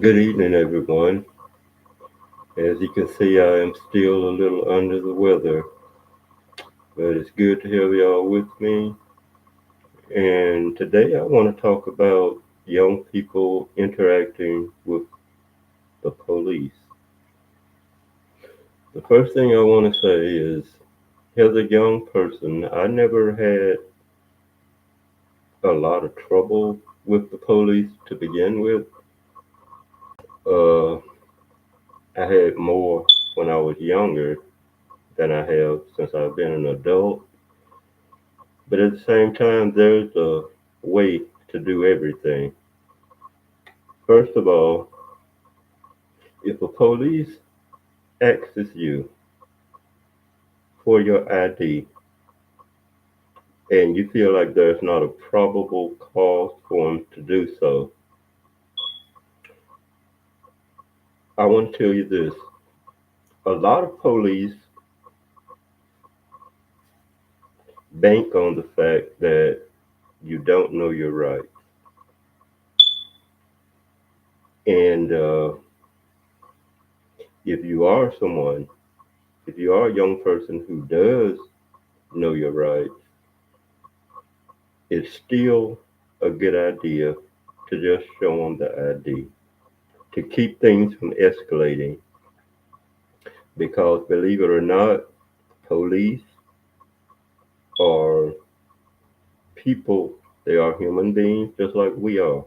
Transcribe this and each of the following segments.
Good evening, everyone. As you can see, I am still a little under the weather, but it's good to have y'all with me. And today I want to talk about young people interacting with the police. The first thing I want to say is, as a young person, I never had a lot of trouble with the police to begin with. Uh, I had more when I was younger than I have since I've been an adult. But at the same time, there's a way to do everything. First of all, if a police asks you for your ID and you feel like there's not a probable cause for them to do so, I want to tell you this. A lot of police bank on the fact that you don't know your rights. And if you are someone, if you are a young person who does know your rights, it's still a good idea to just show them the ID to keep things from escalating. Because believe it or not, police are people, they are human beings just like we are.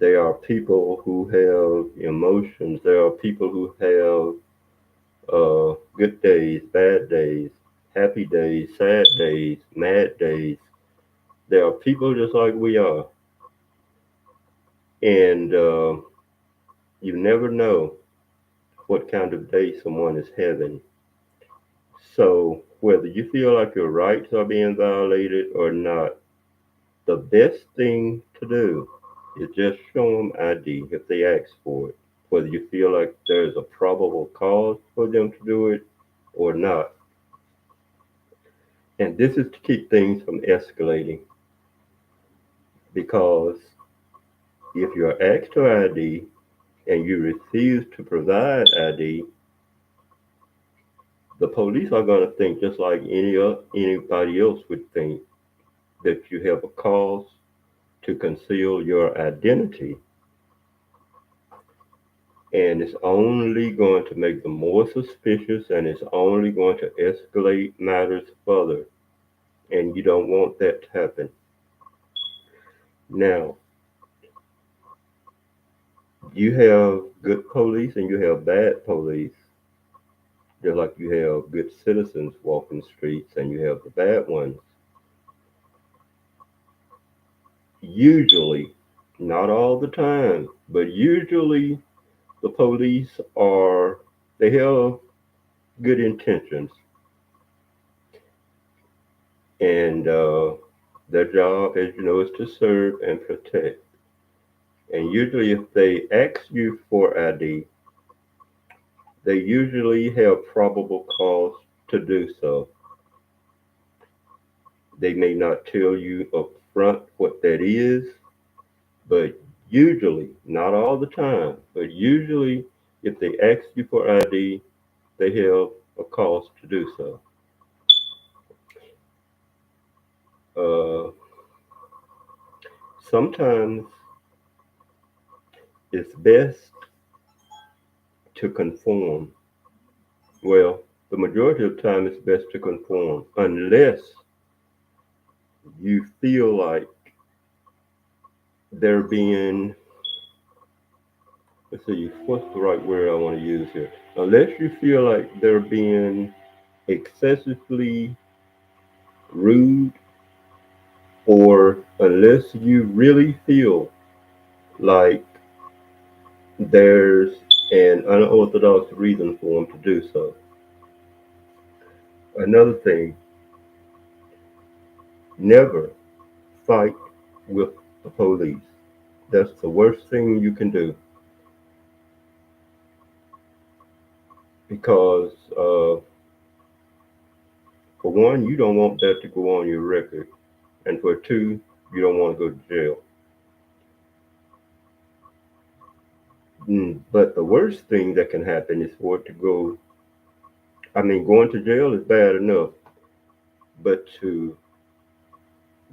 They are people who have emotions, they are people who have good days, bad days, happy days, sad days, mad days. They are people just like we are. And you never know what kind of day someone is having. So, whether you feel like your rights are being violated or not, the best thing to do is just show them ID if they ask for it, whether you feel like there's a probable cause for them to do it or not. And this is to keep things from escalating because if you're asked to ID and you refuse to provide ID, the police are going to think just like anybody else would think that you have a cause to conceal your identity, and it's only going to make them more suspicious and it's only going to escalate matters further, and you don't want that to happen. Now, you have good police and you have bad police, just like you have good citizens walking the streets and you have the bad ones. Usually, not all the time, but usually the police are, they have good intentions, and their job, as you know, is to serve and protect. And usually, if they ask you for ID, they usually have probable cause to do so. They may not tell you up front what that is, but usually, not all the time, but usually, if they ask you for ID, they have a cause to do so. Uh, Sometimes it's best to conform. Well, the majority of the time it's best to conform unless you feel like they're being, let's see, what's the right word I want to use here? Unless you feel like they're being excessively rude, or unless you really feel like there's an unorthodox reason for them to do so. Another thing, never fight with the police. That's the worst thing you can do because, for one, you don't want that to go on your record, and for two, you don't want to go to jail. But the worst thing that can happen is for it to go. I mean, going to jail is bad enough, but to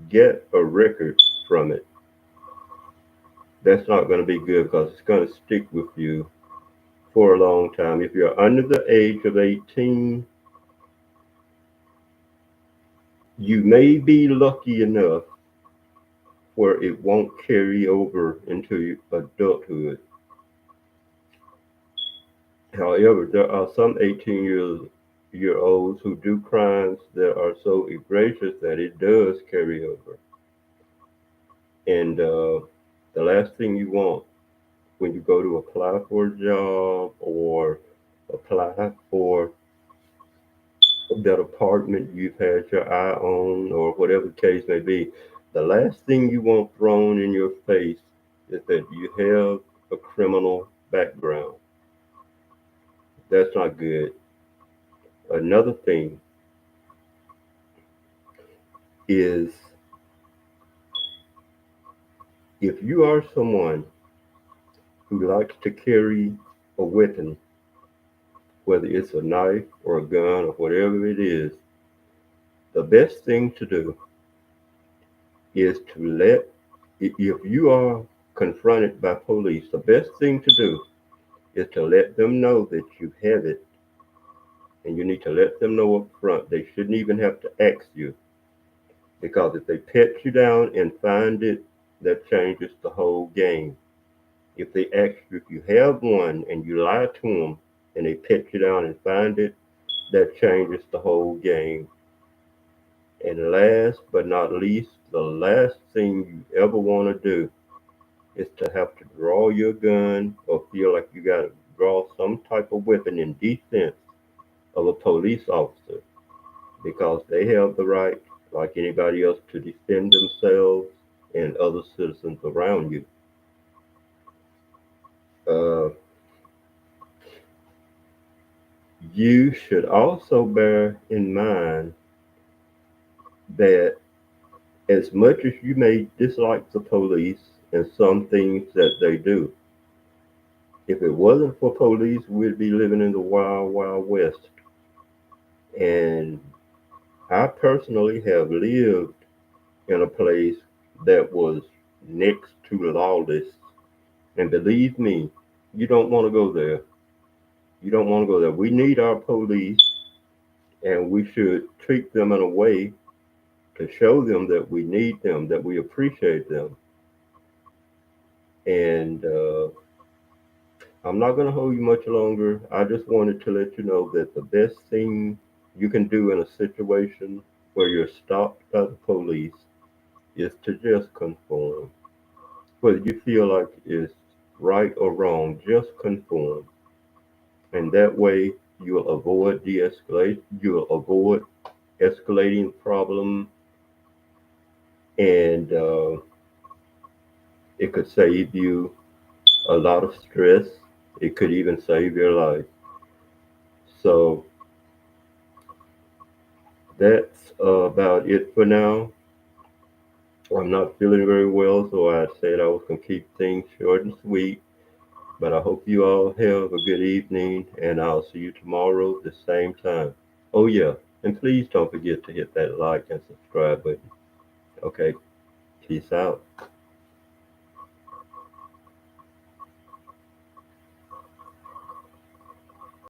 get a record from it, that's not going to be good because it's going to stick with you for a long time. If you're under the age of 18, you may be lucky enough where it won't carry over into adulthood. However, there are some 18-year olds who do crimes that are so egregious that it does carry over. And the last thing you want when you go to apply for a job or apply for that apartment you've had your eye on or whatever the case may be, the last thing you want thrown in your face is that you have a criminal background. That's not good. Another thing is if you are someone who likes to carry a weapon, whether it's a knife or a gun or whatever it is, the best thing to do is to if you are confronted by police, the best thing to do is to let them know that you have it. And you need to let them know up front. They shouldn't even have to ask you. Because if they pet you down and find it, that changes the whole game. If they ask you if you have one and you lie to them and they pet you down and find it, that changes the whole game. And last but not least, the last thing you ever want to do is to have to draw your gun or feel like you got to draw some type of weapon in defense of a police officer because they have the right, like anybody else, to defend themselves and other citizens around you. Uh, you should also bear in mind that as much as you may dislike the police and some things that they do, if it wasn't for police, we'd be living in the wild, wild west. And I personally have lived in a place that was next to lawless. And believe me, you don't want to go there. You don't want to go there. We need our police, and we should treat them in a way to show them that we need them, that we appreciate them. And I'm not going to hold you much longer. I just wanted to let you know that the best thing you can do in a situation where you're stopped by the police is to just conform. Whether you feel like it's right or wrong, just conform. And that way you'll avoid de-escalate, you'll avoid escalating problem, and it could save you a lot of stress. It could even save your life. So that's about it for now. I'm not feeling very well, so I said I was going to keep things short and sweet. But I hope you all have a good evening, and I'll see you tomorrow at the same time. Oh, yeah, and please don't forget to hit that like and subscribe button. Okay, peace out.